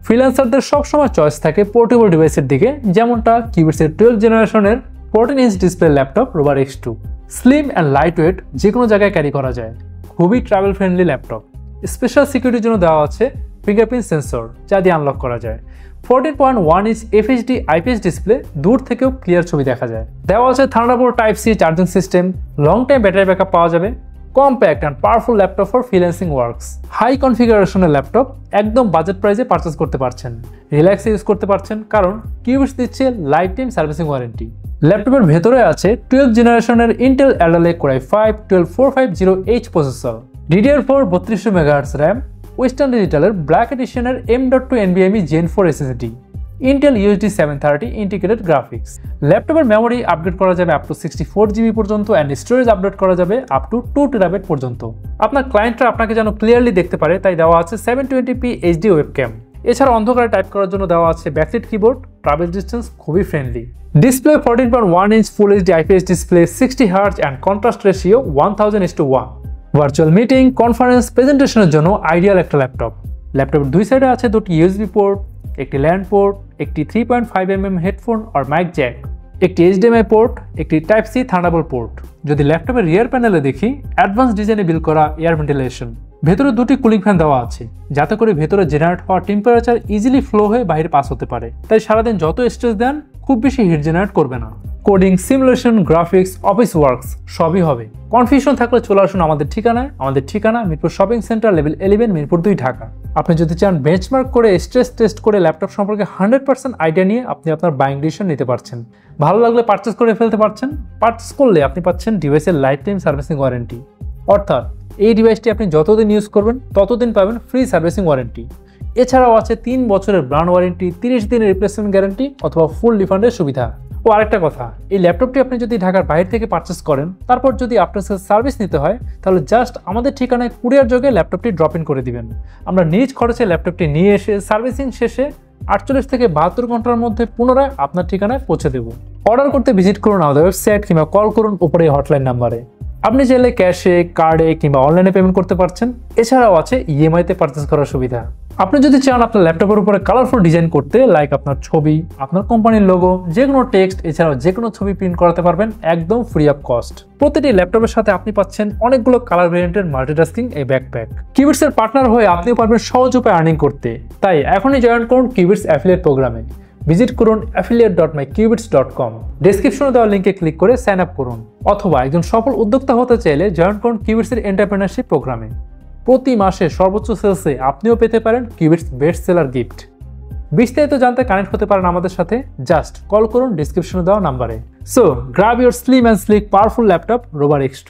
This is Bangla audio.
ফ্রিল্যান্সারদের সবসময় চয়েস থাকে পোর্টেবল ডিভাইসের দিকে, যেমনটা কিউবিটসের 12th জেনারেশনের 14-inch ডিসপ্লে ল্যাপটপ রোবার X2। Slim and light weight, যে কোনো জায়গায় ক্যারি করা যায়, খুবই ট্রাভেল ফ্রেন্ডলি ল্যাপটপ। স্পেশাল সিকিউরিটির জন্য দেওয়া আছে ফিঙ্গারপ্রিন্ট সেন্সর, যা দিয়ে আনলক করা যায়। 14.1-inch FHD IPS ডিসপ্লে, দূর থেকেও ক্লিয়ার ছবি দেখা যায়। দেওয়া আছে thunderbolt Type-C charging system, long time battery backup পাওয়া যাবে। Compact and powerful laptop for freelancing works. High কনফিগারেশনের ল্যাপটপ, একদম বাজেট প্রাইসে পারচেস করতে পারছেন, রিল্যাক্সে ইউজ করতে পারছেন, কারণ কিউবিটস দিচ্ছে লাইফ টাইম সার্ভিসিং ওয়ারেন্টি। ল্যাপটপের ভেতরে আছে 12th জেনারেশনের Intel Alder Lake Core i5-12450H processor, DDR4 3200 MHz RAM, Western ডিজিটালের ব্ল্যাক এডিশনের M.2 NVMe Gen 4 SSD, Intel UHD 730 integrated graphics. ল্যাপটপের মেমোরি আপগ্রেড করা যাবে আপ টু 64 GB পর্যন্ত অ্যান্ড স্টোরেজ আপডেট করা যাবে আপ টু 2 TB পর্যন্ত। আপনার ক্লায়েন্টরা আপনাকে যেন ক্লিয়ারলি দেখতে পারে, তাই দেওয়া আছে 720p HD ওয়েবক্যাম। এছাড়া অন্ধকারে টাইপ করার জন্য দেওয়া আছে ব্যাকলাইট কিবোর্ড, ট্রাভেল ডিস্টেন্স খুবই friendly. Display 14.1-inch full HD IPS display, 60 Hz and contrast ratio 1000:1। Virtual meeting, conference, প্রেজেন্টেশনের জন্য আইডিয়াল একটা ল্যাপটপ। ল্যাপটপের দুই সাইডে আছে দুটি USB পোর্ট, একটি ল্যান্ড পোর্ট, একটি 3.5mm হেডফোন আর মাইক জ্যাক, একটি HDMI পোর্ট, একটি Type-C থান্ডারবোল্ট পোর্ট। যদি ল্যাপটপের রিয়ার প্যানেলে দেখি, অ্যাডভান্স ডিজাইনে বিল্ড করা এয়ার ভেন্টিলেশন। ভেতরে দুটি কুলিং ফ্যান দেওয়া আছে, যাতে করে ভেতরে জেনারেট হওয়া টেম্পারেচার ইজিলি ফ্লো হয়ে বাইরে পাস হতে পারে, তাই সারাদিন যত স্ট্রেস দেন খুব বেশি হিট জেনারেট করবে না। Coding, simulation, graphics, office works সবই হবে। কনফিউশন থাকলে চলে আসুন আমাদের ঠিকানায়। আমাদের ঠিকানা Mirpur shopping centre, level 11, Mirpur 2, Dhaka. আপনি যদি চান বেঞ্চমার্ক করে স্ট্রেস টেস্ট করে ল্যাপটপ সম্পর্কে 100% আইডিয়া নিয়ে আপনি আপনার বাইং ডিসিশন নিতে পারছেন। ভালো লাগলে পারচেস করে ফেলতে পারছেন। পারচেস করলে আপনি পাচ্ছেন ডিভাইসের লাইফ টাইম সার্ভিসিং ওয়ারেন্টি, অর্থাৎ এই ডিভাইসটি আপনি যতদিন ইউজ করবেন ততদিন পাবেন ফ্রি সার্ভিসিং ওয়ারেন্টি। এছাড়াও আছে 3 বছরের ব্র্যান্ড ওয়ারেন্টি, 30 দিনের রিপ্লেসমেন্ট গ্যারান্টি অথবা ফুল রিফান্ডের সুবিধা। ও আরেকটা কথা, এই ল্যাপটপটি আপনি যদি ঢাকার বাইরে থেকে পারচেস করেন, তারপর যদি আফটার সেল সার্ভিস নিতে হয়, তাহলে জাস্ট আমাদের ঠিকানায় কুরিয়ার যোগে ল্যাপটপটি ড্রপ ইন করে দিবেন। আমরা নিজ খরচে ল্যাপটপটি নিয়ে এসে সার্ভিসিং শেষে 48 থেকে 72 ঘন্টার মধ্যে পুনরায় আপনার ঠিকানায় পৌঁছে দেব। অর্ডার করতে ভিজিট করুন আমাদের ওয়েবসাইট কিংবা কল করুন উপরে হটলাইন নাম্বারে। আপনি চাইলে ক্যাশে, কার্ডে কিংবা অনলাইনে পেমেন্ট করতে পারছেন। এছাড়াও আছে EMI-তে পারচেস করার সুবিধা। আপনি যদি চান আপনার ল্যাপটপের উপরে কালারফুল ডিজাইন করতে, লাইক আপনার ছবি, আপনার কোম্পানির লোগো, যে কোনো টেক্সট, এছাড়াও যে কোনো ছবি প্রিন্ট করাতে পারবেন একদম ফ্রি অফ কস্ট। প্রতিটি ল্যাপটপের সাথে আপনি পাচ্ছেন অনেকগুলো কালার ভেরিয়েন্টের মাল্টিটাস্কিং এই ব্যাকপ্যাক। কিউবিটসের পার্টনার হয়ে আপনিও পারবেন সহজ উপায়ে আর্নিং করতে। তাই এখনই জয়েন করুন কিউবিটস অ্যাফিলিয়েট প্রোগ্রামে। ভিজিট করুন affiliate.myqubits.com। ডেসক্রিপশনে দেওয়া লিঙ্কে ক্লিক করে সাইন আপ করুন, অথবা একজন সফল উদ্যোক্তা হতে চাইলে জয়েন করুন কিউবিটসের এন্টারপ্রেনারশিপ প্রোগ্রামে। প্রতি মাসে সর্বোচ্চ সেলসে আপনিও পেতে পারেন কিউবিটস বেস্ট সেলার গিফট। বিস্তারিত জানতে কানেক্ট হতে পারেন আমাদের সাথে, জাস্ট কল করুন ডেসক্রিপশনে দেওয়া নাম্বারে। So grab your slim and sleek powerful laptop রোবার X2।